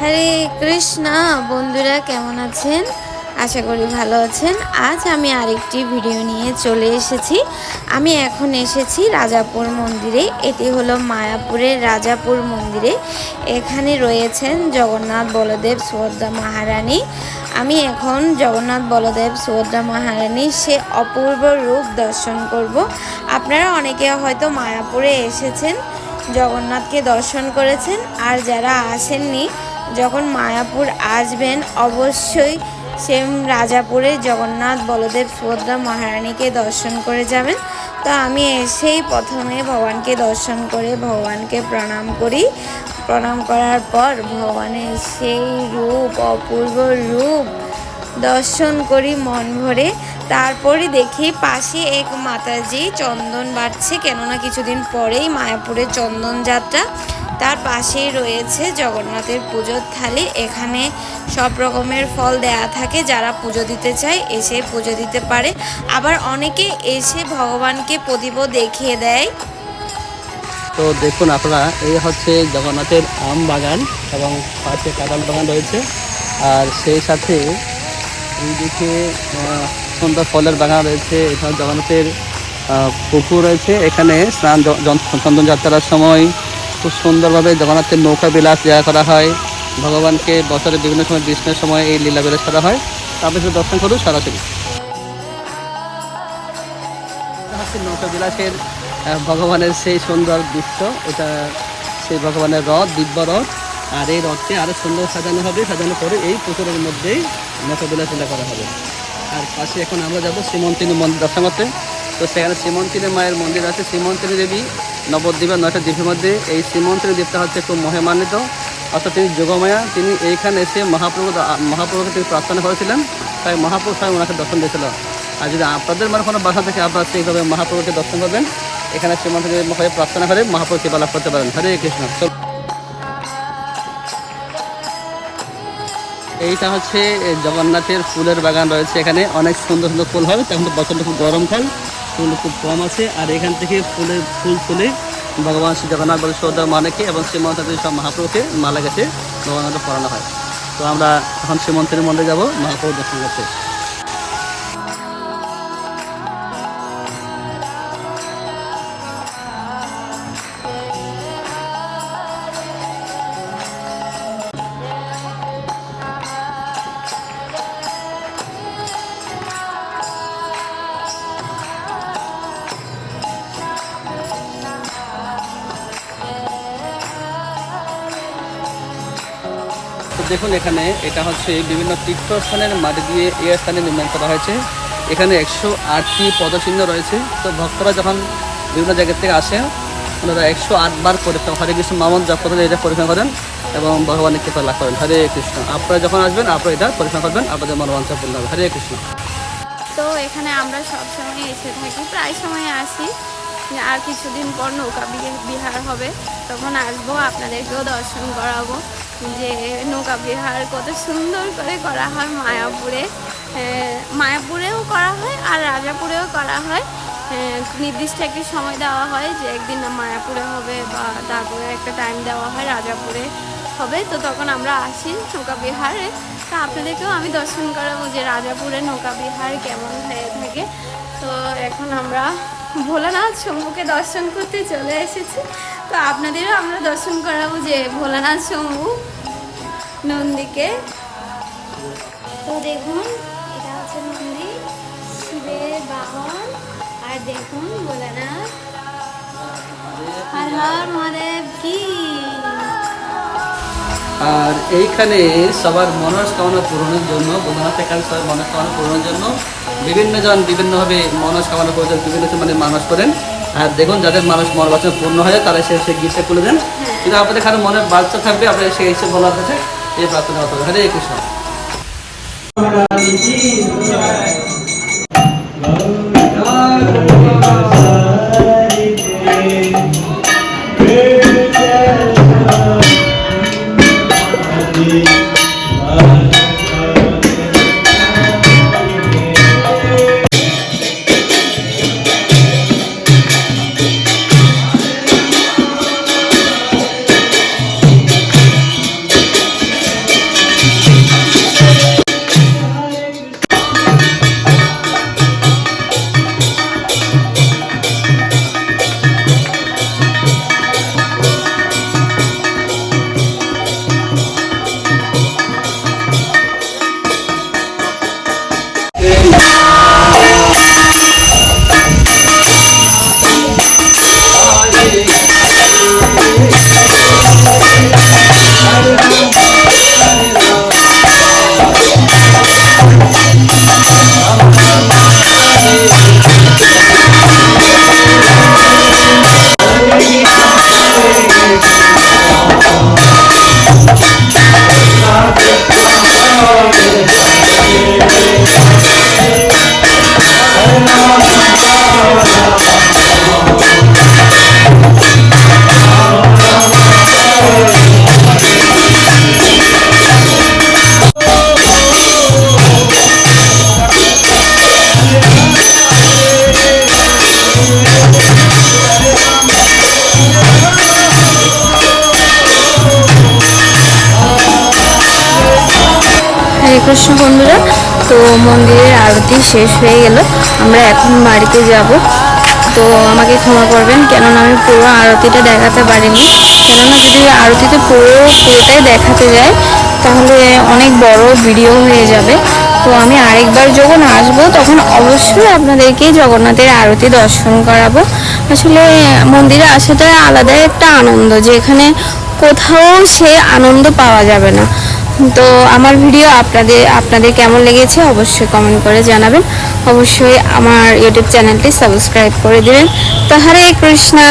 হরে কৃষ্ণা বন্ধুরা, কেমন আছেন? আশা করি ভালো আছেন। আজ আমি আরেকটি ভিডিও নিয়ে চলে এসেছি। আমি এখন এসেছি রাজাপুর মন্দিরে। এটি হলো মায়াপুরের রাজাপুর মন্দিরে। এখানে রয়েছেন জগন্নাথ বলদেব সুভদ্রা মহারানী। আমি এখন জগন্নাথ বলদেব সুভদ্রা মহারানীর সে অপূর্ব রূপ দর্শন করব। আপনারা অনেকে হয়তো মায়াপুরে এসেছেন, জগন্নাথকে দর্শন করেছেন, আর যারা আসেননি যখন মায়াপুর আসবেন অবশ্যই সেম রাজাপুরে জগন্নাথ বলদেব সুভদ্রা মহারানীকে দর্শন করে যাবেন। তো আমি এসেই প্রথমে ভগবানকে দর্শন করে ভগবানকে প্রণাম করি। প্রণাম করার পর ভগবানের সেই রূপ, অপূর্ব রূপ দর্শন করি মন ভরে। তারপরে দেখি পাশে এক মাতাজি চন্দন বাটছে, কেননা কিছুদিন পরেই মায়াপুরের চন্দন যাত্রা। তার পাশেই রয়েছে জগন্নাথের পুজোর থালি। এখানে সব রকমের ফল দেয়া থাকে, যারা পুজো দিতে চায় এসে পুজো দিতে পারে। আবার অনেকে এসে ভগবানকে প্রদীপও দেখিয়ে দেয়। তো দেখুন আপনারা, এই হচ্ছে জগন্নাথের আম বাগান এবং পাশে কাঁঠাল বাগান রয়েছে, আর সেই সাথে এইদিকে সুন্দর ফলের বাগান রয়েছে। এখানে জগন্নাথের পুকুর রয়েছে। এখানে স্নান চন্দন যাত্রার সময় খুব সুন্দরভাবে জগন্নাথের নৌকা বিলাস দেওয়া করা হয়। ভগবানকে বছরের বিভিন্ন সময় গ্রীষ্মের সময় এই লীলা বিলাস করা হয়। আপনি শুধু দর্শন করুন সরাসরি। হচ্ছে নৌকা বিলাসের ভগবানের সেই সুন্দর দৃশ্য। এটা সেই ভগবানের রথ, দিব্য রথ। আর এই রথকে আরও সুন্দর সাজানো হবে। সাজানো করে এই পুকুরের মধ্যেই নৌকা বিলাস লীলা করা হবে। আর পাশে এখন আমরা যাবো শ্রীমন্তিনী মন্দির দর্শন করতে। তো সেখানে শ্রীমন্তিনী মায়ের মন্দির আছে। শ্রীমন্তিনী দেবী নবদ্বীপের 9টা দ্বীপের মধ্যে এই শ্রীমন্তিনী দ্বীপটা হচ্ছে খুব মহিমান্বিত। অর্থাৎ তিনি যোগমায়া। তিনি এইখানে এসে মহাপ্রভুকে তিনি প্রার্থনা করেছিলেন, তাই মহাপ্রভু স্বয়ং ওনাকে দর্শন দিয়েছিল। আর যদি আপনাদের মানে কোনো বাসা থেকে আপনারা সেইভাবে মহাপ্রভুকে দর্শন করবেন, এখানে শ্রীমন্তিনী হয়ে প্রার্থনা করে মহাপ্রভু কৃপা লাভ করতে পারেন। হরে কৃষ্ণ। এইটা হচ্ছে জগন্নাথের ফুলের বাগান রয়েছে। এখানে অনেক সুন্দর সুন্দর ফুল হয়। তখন তো বছরটা খুব গরমকাল, ফুল খুব কম আছে। আর এখান থেকে ফুল তুলে ভগবান শ্রী জগন্নাথ বলে সৌদা মানেকে এবং শ্রীমন্ত্রী সব মহাপ্রভুকে মালা গেছে ভগবানকে পড়ানো হয়। তো আমরা এখন শ্রীমন্ত্রীর মন্দিরে যাবো মহাপ্রভু দর্শন করতে। তো দেখুন, এখানে এটা হচ্ছে বিভিন্ন তীর্থস্থানের মাটি দিয়ে এই স্থানে নির্মাণ করা হয়েছে। এখানে 108টি পদচিহ্ন রয়েছে। তো ভক্তরা যখন বিভিন্ন জায়গা থেকে আসে, ওনারা 108 বার পরিক্রমা হরে কৃষ্ণ মামন জপ করে এটা পরিক্রমা করেন এবং ভগবানের কৃপা লাভ করেন। হরে কৃষ্ণ। আপনারা যখন আসবেন আপনারা এটা পরিক্রমা করবেন, আপনাদের মনোবাঞ্ছা পূর্ণ হবে। হরে কৃষ্ণ। তো এখানে আমরা সব সময় এসে থাকি, প্রায় সময় আসি। আর কিছুদিন পর নৌকা বিহার হবে, তখন আসবো, আপনাদেরকেও দর্শন করাবো যে নৌকা বিহার কত সুন্দর করে করা হয় মায়াপুরে। মায়াপুরেও করা হয় আর রাজাপুরেও করা হয়। নির্দিষ্ট একটি সময় দেওয়া হয় যে একদিন মায়াপুরে হবে, বা তারপরে একটা টাইম দেওয়া হয় রাজাপুরে হবে। তো তখন আমরা আসি নৌকা বিহারে। তা আপনাদেরকেও আমি দর্শন করাবো যে রাজাপুরে নৌকা বিহার কেমন হয়ে থাকে। তো এখন আমরা ভোলানাথ শম্ভুকে দর্শন করতে চলে এসেছি। তো আপনাদেরও আমরা দর্শন করাবো যে ভোলানাথ শম্ভু নন্দীকে। তো দেখুন, এটা হচ্ছে নন্দী, শিবের বাহন। আর দেখুন ভোলানাথ। হর হর মহাদেব কি। আর এইখানে সবার মনস্কামনা পূরণের জন্য, ভোলানাথ এখানে সবার মনস্কামনা পূরণের জন্য বিভিন্ন জন বিভিন্নভাবে মনস্কামনা করেছেন, বিভিন্ন মানে মানুষ করেন। আর দেখুন, যাদের মানুষ মনোবাসনা পূর্ণ হয় তারা সে গীতে খুলে দেন। কিন্তু আপনাদের এখানে মনের বাচ্চা থাকবে, আপনারা সেই এসে বলার কাছে এই প্রার্থনা করতে হবে। হরে কৃষ্ণ। হরে কৃষ্ণ বন্ধুরা। তো মন্দিরের আরতি শেষ হয়ে গেল, আমরা এখন বাড়িতে যাব। তো আমাকে ক্ষমা করবেন, কেননা আমি পুরো আরতিটা দেখাতে পারিনি। কেননা যদি আরতিতে পুরোটাই দেখাতে যায় তাহলে অনেক বড় ভিডিও হয়ে যাবে। তো আমি আরেকবার যখন আসবো তখন অবশ্যই আপনাদেরকে জগন্নাথের আরতি দর্শন করাবো। আসলে মন্দিরে আসাটা আলাদাই একটা আনন্দ, যে এখানে কোথাও সে আনন্দ পাওয়া যাবে না। তো আমার ভিডিও আপনাদের কেমন লেগেছে অবশ্যই কমেন্ট করে জানাবেন। অবশ্যই আমার ইউটিউব চ্যানেলটি সাবস্ক্রাইব করে দিবেন। তো হরে কৃষ্ণা।